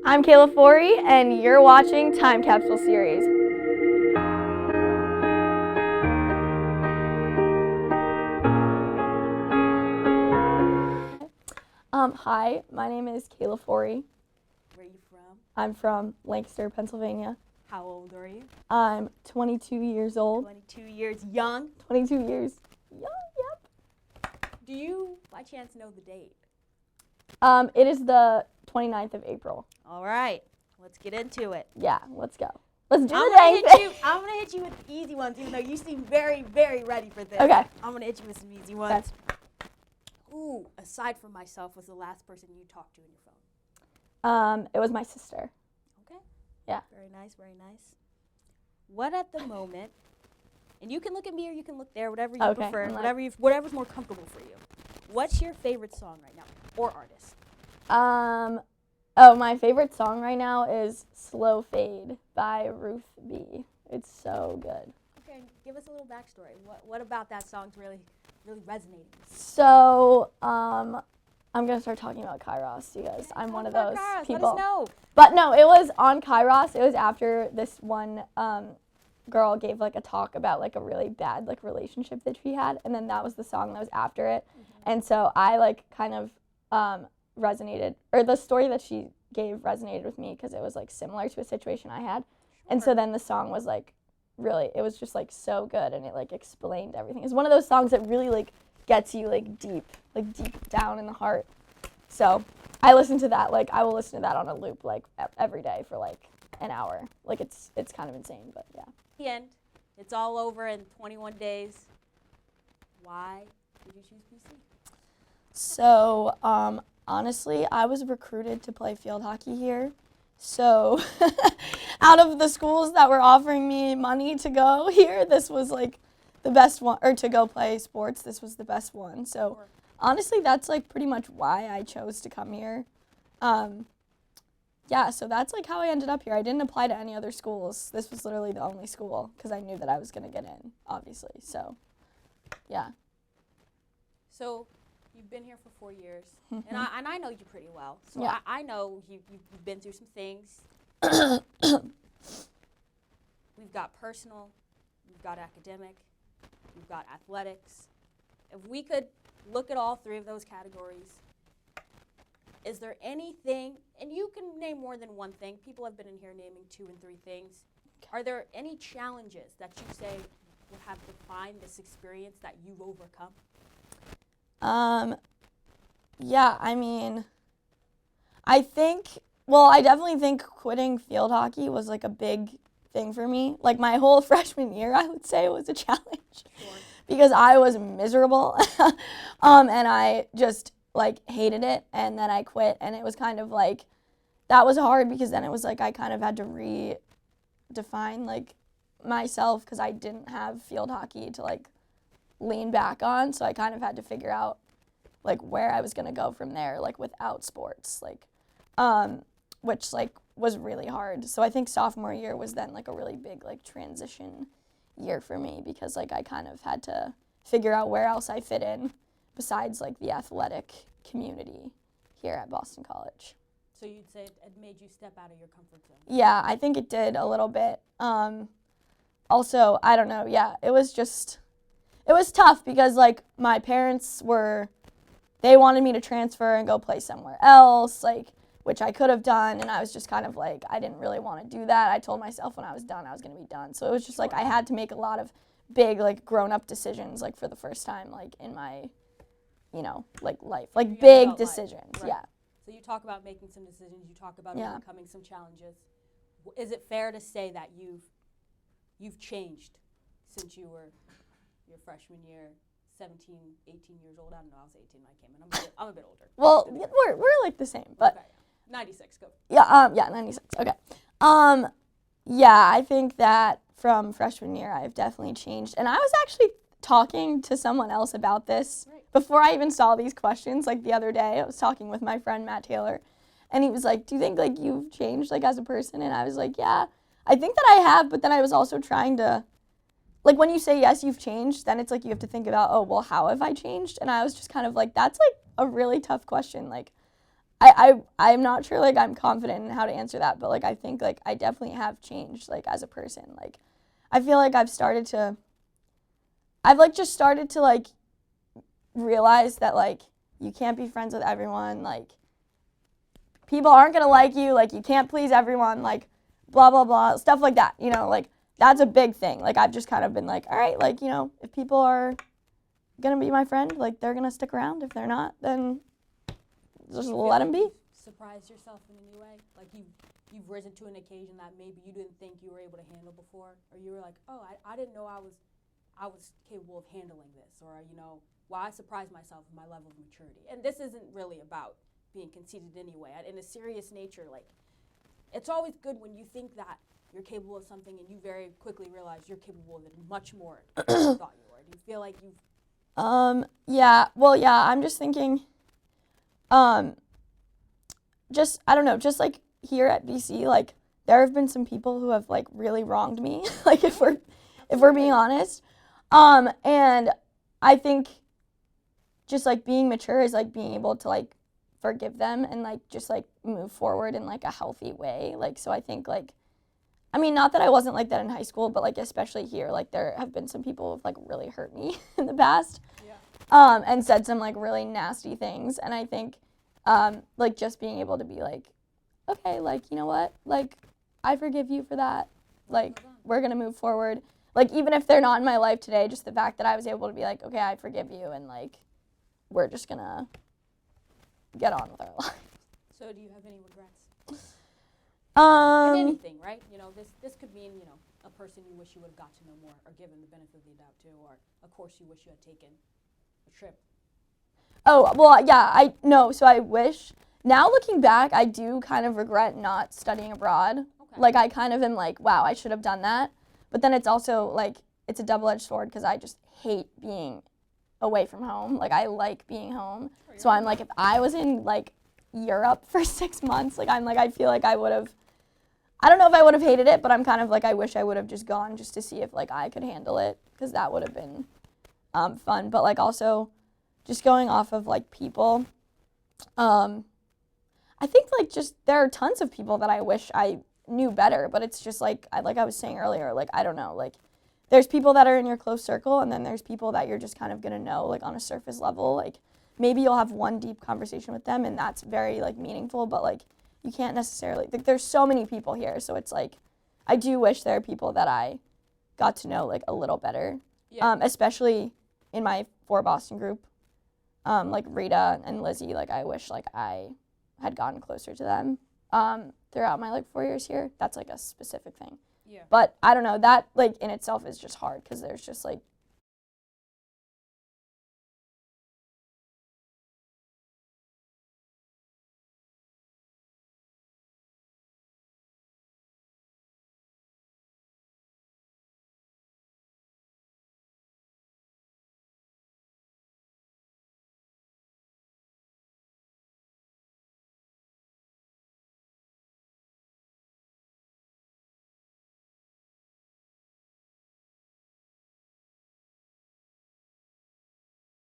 I'm Kayla Forrey, and you're watching Time Capsule series. Hi, my name is Kayla Forrey. Where are you from? I'm from Lancaster, Pennsylvania. How old are you? I'm 22 years old. 22 years young. 22 years young, yep. Do you, by chance, know the date? It is the 29th of April. All right, let's get into it. Yeah, let's go. Let's do I'm the dang thing. I'm gonna hit you with the easy ones, even though you seem very, very ready for this. Okay. I'm gonna hit you with some easy ones. Ooh, aside from myself, was the last person you talked to on your phone? It was my sister. Okay. Yeah. Very nice, very nice. What at the moment, and you can look at me or you can look there, whatever you prefer, whatever's more comfortable for you. What's your favorite song right now, or artist? My favorite song right now is Slow Fade by Ruth B. It's so good. Okay, give us a little backstory. What about that song's really resonating? So, I'm going to start talking about Kairos because I'm one of those people. Let us know. But no, it was on Kairos. It was after this one girl gave like a talk about like a really bad like relationship that she had, and then that was the song that was after it. Mm-hmm. And so I like kind of resonated, or the story that she gave resonated with me because it was like similar to a situation I had. Sure. And so then the song was like really, it was just like so good, and it like explained everything. It's one of those songs that really like gets you like deep down in the heart. So I listen to that, like I will listen to that on a loop like every day for like an hour. Like it's kind of insane, but yeah. The end. It's all over in 21 days. Why did you choose PC? So honestly, I was recruited to play field hockey here. So out of the schools that were offering me money to go here, this was like the best one, or to go play sports, this was the best one. So honestly, that's like pretty much why I chose to come here. Yeah, so that's like how I ended up here. I didn't apply to any other schools. This was literally the only school because I knew that I was going to get in, obviously. So, yeah. So you've been here for 4 years, and I know you pretty well. So yeah. I know you've been through some things. We've got personal, we've got academic, we've got athletics. If we could look at all three of those categories, is there anything, and you can name more than one thing. People have been in here naming 2 and 3 things. Are there any challenges that you say would have defined this experience that you've overcome? Yeah, I mean, I definitely think quitting field hockey was like a big thing for me. Like my whole freshman year, I would say, was a challenge. Sure. Because I was miserable, and I just like hated it, and then I quit, and it was kind of like, that was hard because then it was like I kind of had to redefine like myself because I didn't have field hockey to like lean back on, so I kind of had to figure out like where I was gonna go from there, like without sports, like which like was really hard. So I think sophomore year was then like a really big like transition year for me because like I kind of had to figure out where else I fit in besides like the athletic community here at Boston College. So you'd say it made you step out of your comfort zone? Yeah, I think it did a little bit. Also, I don't know, yeah, it was tough because like my parents they wanted me to transfer and go play somewhere else, like, which I could have done, and I was just kind of like, I didn't really want to do that. I told myself when I was done, I was going to be done. So it was just like I had to make a lot of big, like, grown-up decisions, like, for the first time, like, in my, like, life. Like, big decisions, right. Yeah. So you talk about making some decisions. You talk about overcoming some challenges. Is it fair to say that you've changed since you were your freshman year, 17, 18 years old? I don't know. I was 18 when I came in. I'm a bit older. Well, we're like the same, but... Okay. 96, go. Yeah, 96, okay. Yeah, I think that from freshman year, I've definitely changed. And I was actually talking to someone else about this before I even saw these questions. Like the other day, I was talking with my friend Matt Taylor, and he was like, do you think like you've changed like as a person? And I was like, yeah, I think that I have, but then I was also trying to, like when you say yes, you've changed, then it's like you have to think about, oh, well, how have I changed? And I was just kind of like, that's like a really tough question. Like, I'm not sure, like, I'm confident in how to answer that, but, like, I think, like, I definitely have changed, like, as a person. Like, I feel like I've, like, just started to, like, realize that, like, you can't be friends with everyone, like, people aren't going to like you, like, you can't please everyone, like, blah, blah, blah, stuff like that, you know, like, that's a big thing. Like, I've just kind of been like, all right, like, you know, if people are going to be my friend, like, they're going to stick around. If they're not, then just let them be. Surprised yourself in a new way? Like you've risen to an occasion that maybe you didn't think you were able to handle before? Or you were like, oh, I didn't know I was capable of handling this. Or, you know, wow, I surprised myself with my level of maturity. And this isn't really about being conceited anyway. In a serious nature, like, it's always good when you think that you're capable of something and you very quickly realize you're capable of it much more than you thought you were. Do you feel like you've... Yeah, well, yeah, I'm just thinking, just, I don't know, just, like, here at BC, like, there have been some people who have, like, really wronged me, like, if we're being honest, and I think just, like, being mature is, like, being able to, like, forgive them and, like, just, like, move forward in, like, a healthy way, like, so I think, like, I mean, not that I wasn't like that in high school, but, like, especially here, like, there have been some people who have, like, really hurt me in the past, and said some, like, really nasty things, and I think, like, just being able to be like, okay, like, you know what, like, I forgive you for that, like, we're gonna move forward, like, even if they're not in my life today, just the fact that I was able to be like, okay, I forgive you, and, like, we're just gonna get on with our life. So do you have any regrets? Um, In anything, right? You know, this could mean, you know, a person you wish you would have got to know more or given the benefit of the doubt to, or a course you wish you had taken, a trip. Oh, well, yeah, so I wish, now looking back, I do kind of regret not studying abroad. Okay. Like, I kind of am like, wow, I should have done that. But then it's also, like, it's a double-edged sword because I just hate being away from home. Like, I like being home. So I'm like, if I was in, like, Europe for 6 months, like, I'm like, I feel like I would have, I don't know if I would have hated it, but I'm kind of like, I wish I would have just gone just to see if, like, I could handle it because that would have been fun. But, like, also just going off of, like, people, I think, like, just there are tons of people that I wish I knew better, but it's just, like I was saying earlier, like, I don't know, like, there's people that are in your close circle, and then there's people that you're just kind of going to know, like, on a surface level. Like, maybe you'll have one deep conversation with them, and that's very, like, meaningful, but, like, you can't necessarily, like, there's so many people here, so it's, like, I do wish there are people that I got to know, like, a little better, especially in my 4 Boston group, like, Rita and Lizzie, like, I wish, like, I had gotten closer to them throughout my, like, 4 years here. That's, like, a specific thing. Yeah. But I don't know, that, like, in itself is just hard because there's just, like,